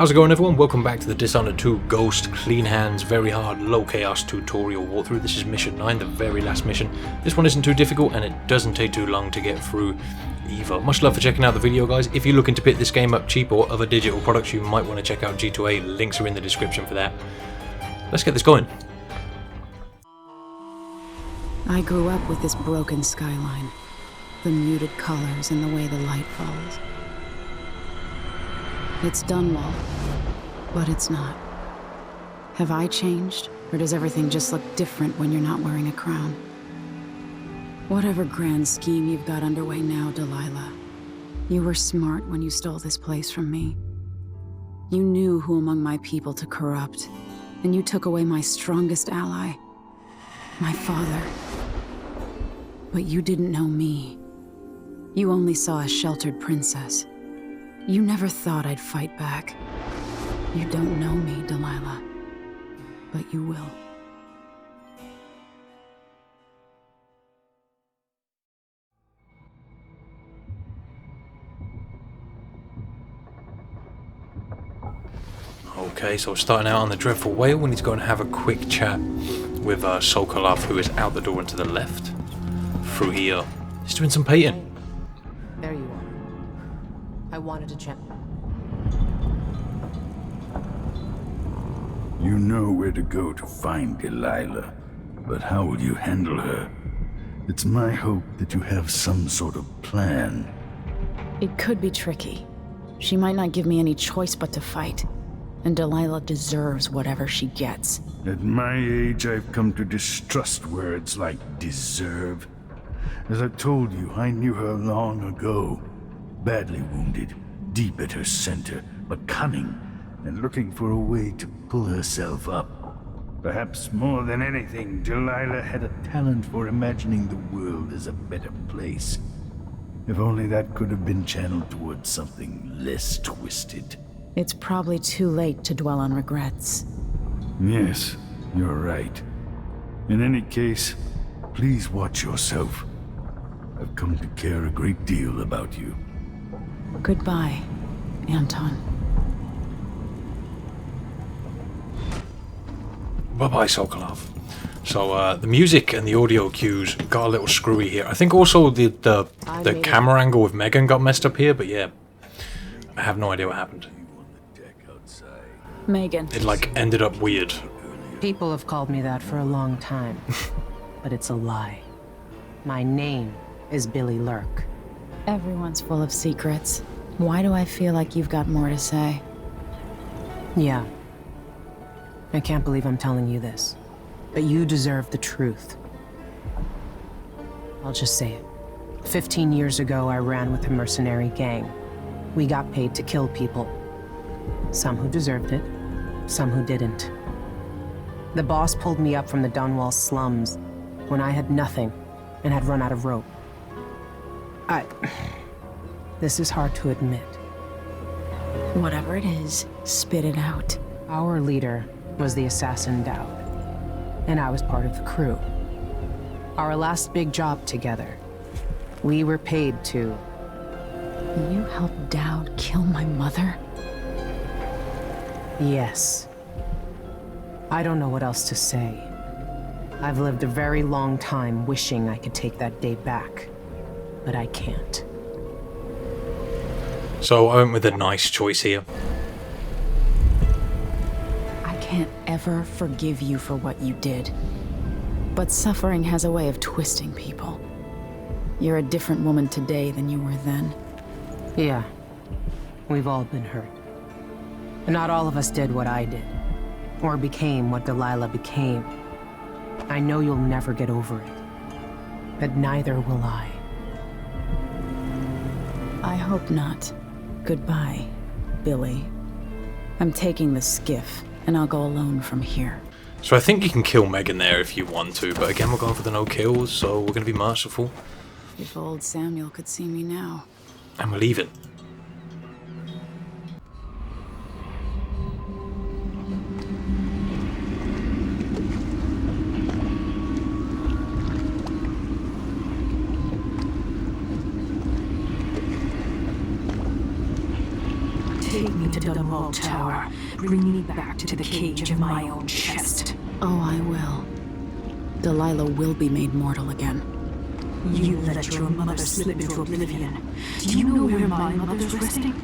How's it going, everyone? Welcome back to the Dishonored 2 Ghost Clean Hands Very Hard Low Chaos tutorial walkthrough. This is mission 9, the very last mission. This one isn't too difficult and it doesn't take too long to get through either. Much love for checking out the video, guys. If you're looking to pick this game up cheap or other digital products, you might want to check out G2A. Links are in the description for that. Let's get this going. I grew up with this broken skyline, the muted colors and the way the light falls. It's Dunwall, but it's not. Have I changed, or does everything just look different when you're not wearing a crown? Whatever grand scheme you've got underway now, Delilah, you were smart when you stole this place from me. You knew who among my people to corrupt, and you took away my strongest ally, my father. But you didn't know me. You only saw a sheltered princess. You never thought I'd fight back. You don't know me, Delilah, but you will. Okay, so we're starting out on the Dreadful Whale. We need to go and have a quick chat with Sokolov, who is out the door and to the left. Through here. He's doing some painting. There you are. I wanted to check. You know where to go to find Delilah, but how will you handle her? It's my hope that you have some sort of plan. It could be tricky. She might not give me any choice but to fight. And Delilah deserves whatever she gets. At my age, I've come to distrust words like deserve. As I told you, I knew her long ago. Badly wounded, deep at her center, but cunning, and looking for a way to pull herself up. Perhaps more than anything, Delilah had a talent for imagining the world as a better place. If only that could have been channeled towards something less twisted. It's probably too late to dwell on regrets. Yes, you're right. In any case, please watch yourself. I've come to care a great deal about you. Goodbye, Anton. Bye-bye, Sokolov. So, the music and the audio cues got a little screwy here. I think also the camera angle with Megan got messed up here, but yeah. I have no idea what happened. Megan. It, like, ended up weird. People have called me that for a long time, but it's a lie. My name is Billy Lurk. Everyone's full of secrets. Why do I feel like you've got more to say? Yeah. I can't believe I'm telling you this, but you deserve the truth. I'll just say it. 15 years ago, I ran with a mercenary gang. We got paid to kill people. Some who deserved it, some who didn't. The boss pulled me up from the Dunwall slums when I had nothing and had run out of rope. This is hard to admit. Whatever it is, spit it out. Our leader was the assassin Dowd, and I was part of the crew. Our last big job together, we were paid to... You helped Dowd kill my mother? Yes. I don't know what else to say. I've lived a very long time wishing I could take that day back, but I can't. So I went with a nice choice here. I can't ever forgive you for what you did. But suffering has a way of twisting people. You're a different woman today than you were then. Yeah. We've all been hurt. But not all of us did what I did. Or became what Delilah became. I know you'll never get over it. But neither will I. I hope not. Goodbye, Billy. I'm taking the skiff, and I'll go alone from here. So I think you can kill Megan there if you want to, but again we're going for the no kills, so we're going to be merciful. If old Samuel could see me now. And we're leaving. Take me to the Mall Tower. Bring me back to the cage of my own chest. Oh, I will. Delilah will be made mortal again. You let your mother slip into oblivion. Do you know where my mother's resting?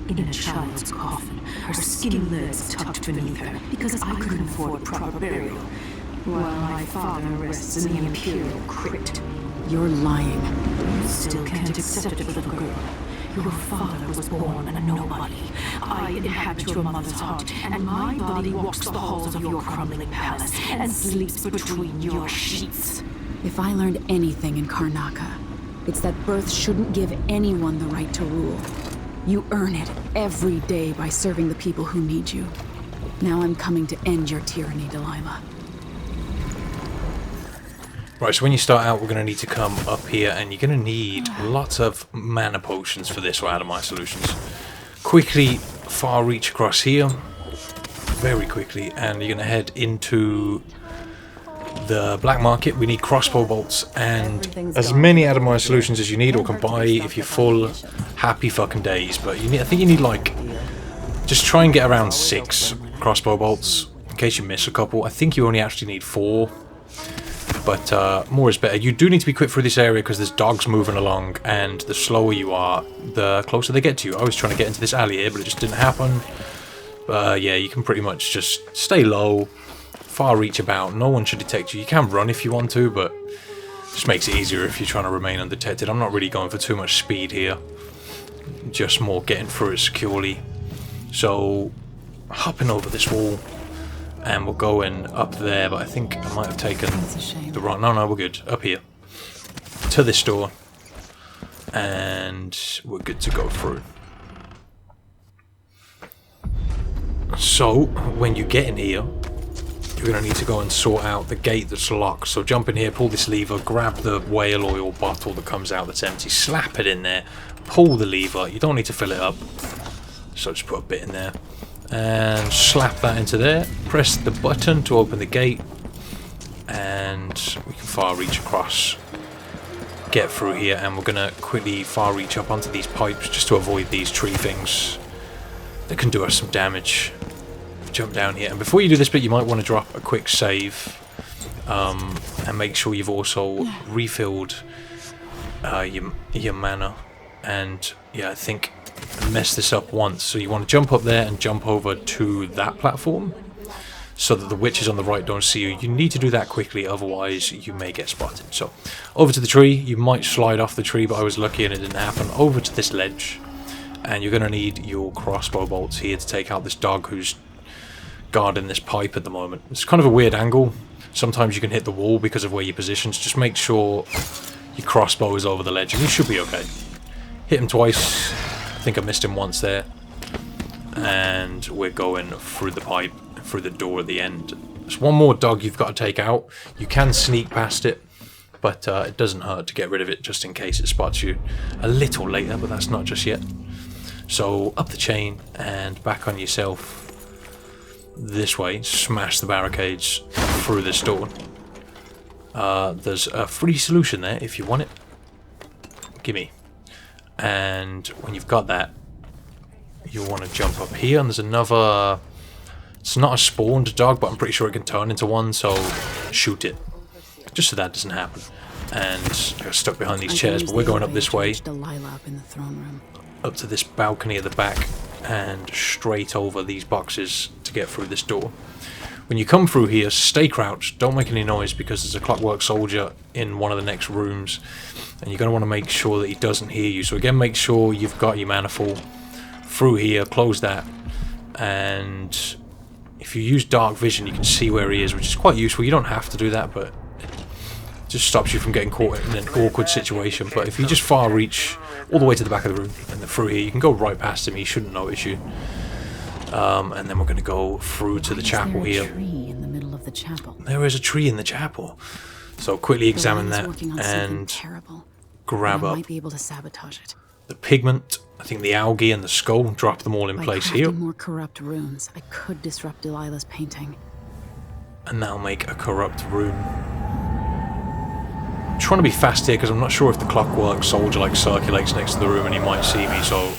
In a child's coffin, her skinny legs tucked beneath her, because I couldn't afford proper burial, while my father rests in the Imperial crypt. You're lying. You still can't accept it, little girl. Your father was born a nobody. I inhabit your mother's heart, and my body walks the halls of your crumbling palace and sleeps between your sheets. If I learned anything in Karnaca, it's that birth shouldn't give anyone the right to rule. You earn it every day by serving the people who need you. Now I'm coming to end your tyranny, Delilah. Right, so when you start out, we're going to need to come up here, and you're going to need lots of mana potions for this, or Atomized Solutions. Quickly far reach across here, very quickly, and you're going to head into the black market. We need crossbow bolts and as many Atomized Solutions as you need, or can buy if you're full. Happy fucking days. But you need, I think you need like, just try and get around 6 crossbow bolts in case you miss a couple. I think you only actually need 4. But more is better. You do need to be quick through this area because there's dogs moving along, and the slower you are, the closer they get to you. I was trying to get into this alley here, but it just didn't happen. Yeah, you can pretty much just stay low, far reach about. No one should detect you. You can run if you want to, but it just makes it easier if you're trying to remain undetected. I'm not really going for too much speed here, just more getting through it securely. So, hopping over this wall. And we'll go in up there, but I think I might have taken the wrong... No, we're good. Up here. To this door. And we're good to go through. So, when you get in here, you're going to need to go and sort out the gate that's locked. So jump in here, pull this lever, grab the whale oil bottle that comes out that's empty, slap it in there, pull the lever. You don't need to fill it up. So just put a bit in there. And slap that into there, press the button to open the gate, and we can far reach across, get through here, and we're going to quickly far reach up onto these pipes just to avoid these tree things that can do us some damage. Jump down here, and before you do this bit you might want to drop a quick save, and make sure you've also refilled your mana. And yeah, I think I messed this up once, so you want to jump up there and jump over to that platform so that the witches on the right don't see you. You need to do that quickly, otherwise you may get spotted. So over to the tree. You might slide off the tree, but I was lucky and it didn't happen. Over to this ledge, and you're going to need your crossbow bolts here to take out this dog who's guarding this pipe at the moment. It's kind of a weird angle. Sometimes you can hit the wall because of where your position's. Just make sure your crossbow is over the ledge and you should be okay. Hit him twice. I think I missed him once there. And we're going through the pipe, through the door at the end. There's one more dog you've got to take out. You can sneak past it, but it doesn't hurt to get rid of it just in case it spots you a little later, but that's not just yet. So up the chain and back on yourself this way. Smash the barricades through this door. There's a free solution there if you want it. Gimme. And when you've got that, you'll want to jump up here, and there's another... It's not a spawned dog, but I'm pretty sure it can turn into one, so shoot it. Just so that doesn't happen. And I got stuck behind these chairs, but we're going up this way. Delilah up in the throne room. Up to this balcony at the back, and straight over these boxes to get through this door. When you come through here, stay crouched, don't make any noise, because there's a clockwork soldier in one of the next rooms, and you're going to want to make sure that he doesn't hear you. So again, make sure you've got your mana full. Through here, close that, and if you use dark vision you can see where he is, which is quite useful. You don't have to do that, but it just stops you from getting caught in an awkward situation. But if you just far reach all the way to the back of the room and then through here, you can go right past him. He shouldn't notice you. And then we're going to go through to the chapel here. There is a tree in the middle of the chapel. There is a tree in the chapel. So quickly examine that and grab up might be able to sabotage it. the pigment. I think the algae and the skull, drop them all in place here. By crafting more corrupt runes, I could disrupt Delilah's painting. And that'll make a corrupt rune. I'm trying to be fast here because I'm not sure if the clockwork soldier like circulates next to the room and he might see me, so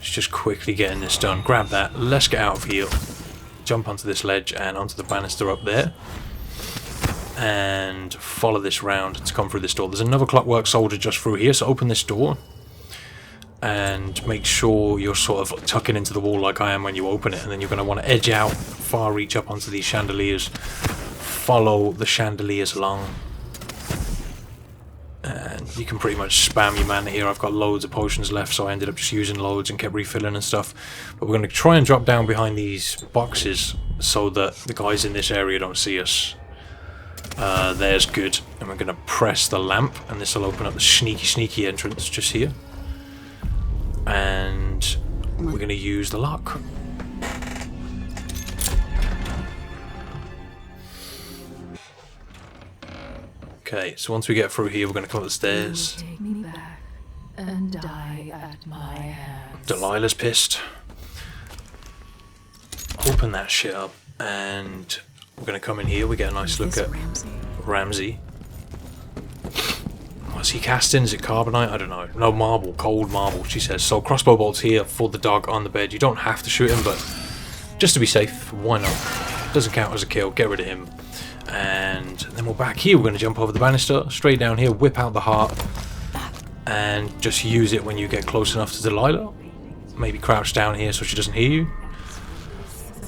It's just quickly getting this done. Grab that. Let's get out of here. Jump onto this ledge and onto the banister up there. And follow this round to come through this door. There's another Clockwork Soldier just through here, so open this door. And make sure you're sort of tucking into the wall like I am when you open it. And then you're going to want to edge out, far reach up onto these chandeliers. Follow the chandeliers along. And you can pretty much spam your mana here. I've got loads of potions left, so I ended up just using loads and kept refilling and stuff. But we're going to try and drop down behind these boxes so that the guys in this area don't see us. There's good. And we're going to press the lamp, and this will open up the sneaky entrance just here. And we're going to use the lock. Okay, so once we get through here, we're going to come up the stairs. Take me back and die at my hands. Delilah's pissed. Open that shit up, and we're going to come in here. We get a nice look at Ramsey. What's he casting? Is it carbonite? I don't know. No, marble. Cold marble, she says. So crossbow bolts here for the dog on the bed. You don't have to shoot him, but just to be safe, why not? Doesn't count as a kill. Get rid of him. And then we're back here. We're going to jump over the banister, straight down here, whip out the heart, and just use it when you get close enough to Delilah. Maybe crouch down here so she doesn't hear you.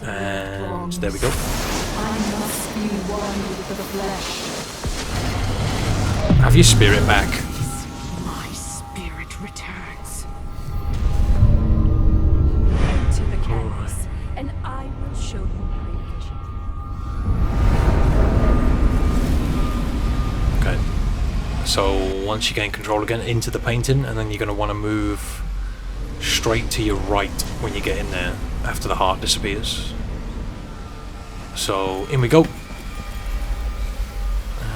And there we go. I must be one with the flesh. Have your spirit back. My spirit returns. To the canvas, and I will show you my vision. Okay. So once you gain control again, into the painting, and then you're going to want to move straight to your right when you get in there after the heart disappears. So in we go.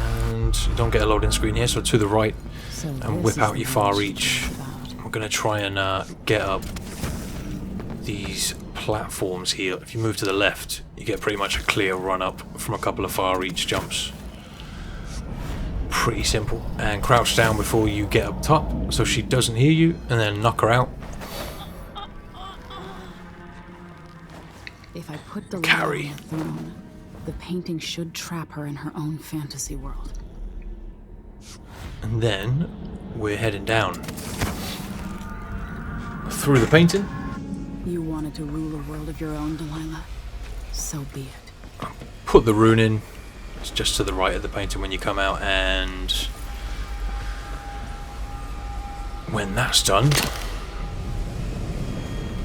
And don't get a loading screen here, so to the right and whip out your far reach. We're going to try and get up these platforms here. If you move to the left, you get pretty much a clear run up from a couple of far reach jumps. Pretty simple. And crouch down before you get up top so she doesn't hear you, and then knock her out. If I put the Carry. on the throne, the painting should trap her in her own fantasy world. And then we're heading down through the painting. You wanted to rule a world of your own, Delilah. So be it. Put the rune in. It's just to the right of the painting when you come out, and when that's done,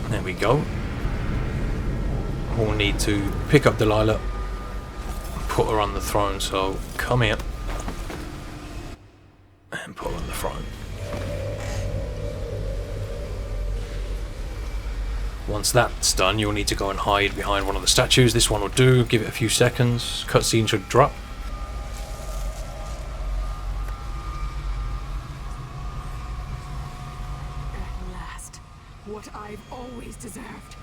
there we go. We'll need to pick up Delilah and put her on the throne, so come here and put her on the throne. Once that's done, you'll need to go and hide behind one of the statues. This one will do. Give it a few seconds. Cutscene should drop. At last, what I've always deserved.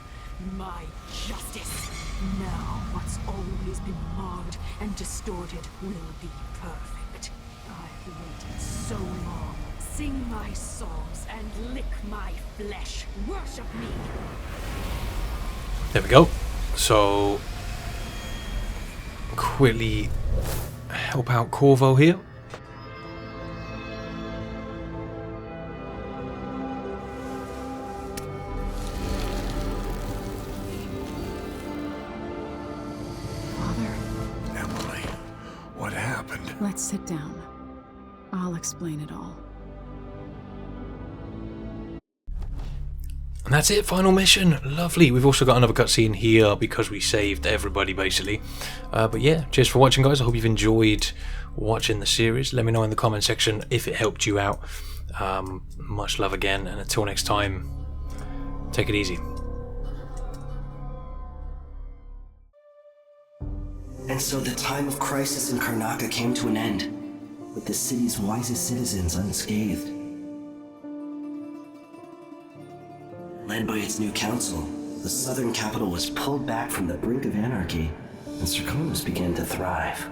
My justice. Now what's always been marred and distorted will be perfect. I've waited so long. Sing my songs and lick my flesh. Worship me. There we go. So, quickly help out Corvo here. Father, Emily, what happened? let's sit down. I'll explain it all. And that's it, final mission. Lovely. We've also got another cutscene here because we saved everybody, basically. But yeah, cheers for watching, guys. I hope you've enjoyed watching the series. Let me know in the comment section if it helped you out. Much love again, and until next time, take it easy. And so the time of crisis in Karnaca came to an end, with the city's wisest citizens unscathed. Led by its new council, the southern capital was pulled back from the brink of anarchy, and Serkonos began to thrive.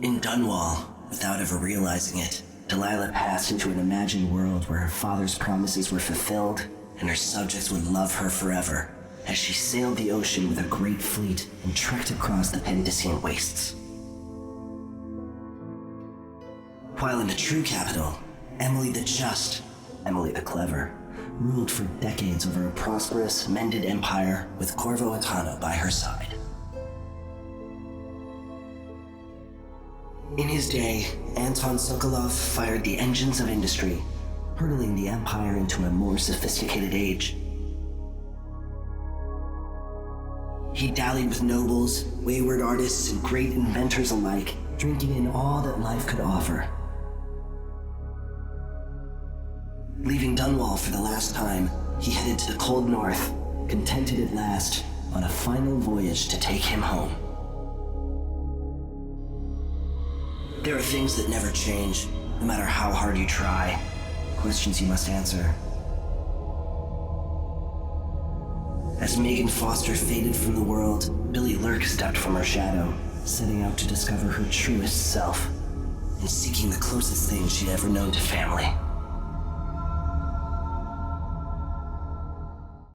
In Dunwall, without ever realizing it, Delilah passed into an imagined world where her father's promises were fulfilled and her subjects would love her forever as she sailed the ocean with a great fleet and trekked across the Pendician wastes. While in the true capital, Emily the Just, Emily the Clever, ruled for decades over a prosperous, mended empire with Corvo Attano by her side. In his day, Anton Sokolov fired the engines of industry, hurtling the empire into a more sophisticated age. He dallied with nobles, wayward artists, and great inventors alike, drinking in all that life could offer. Leaving Dunwall for the last time, he headed to the cold north, contented at last, on a final voyage to take him home. There are things that never change, no matter how hard you try. Questions you must answer. As Megan Foster faded from the world, Billy Lurk stepped from her shadow, setting out to discover her truest self, and seeking the closest thing she'd ever known to family.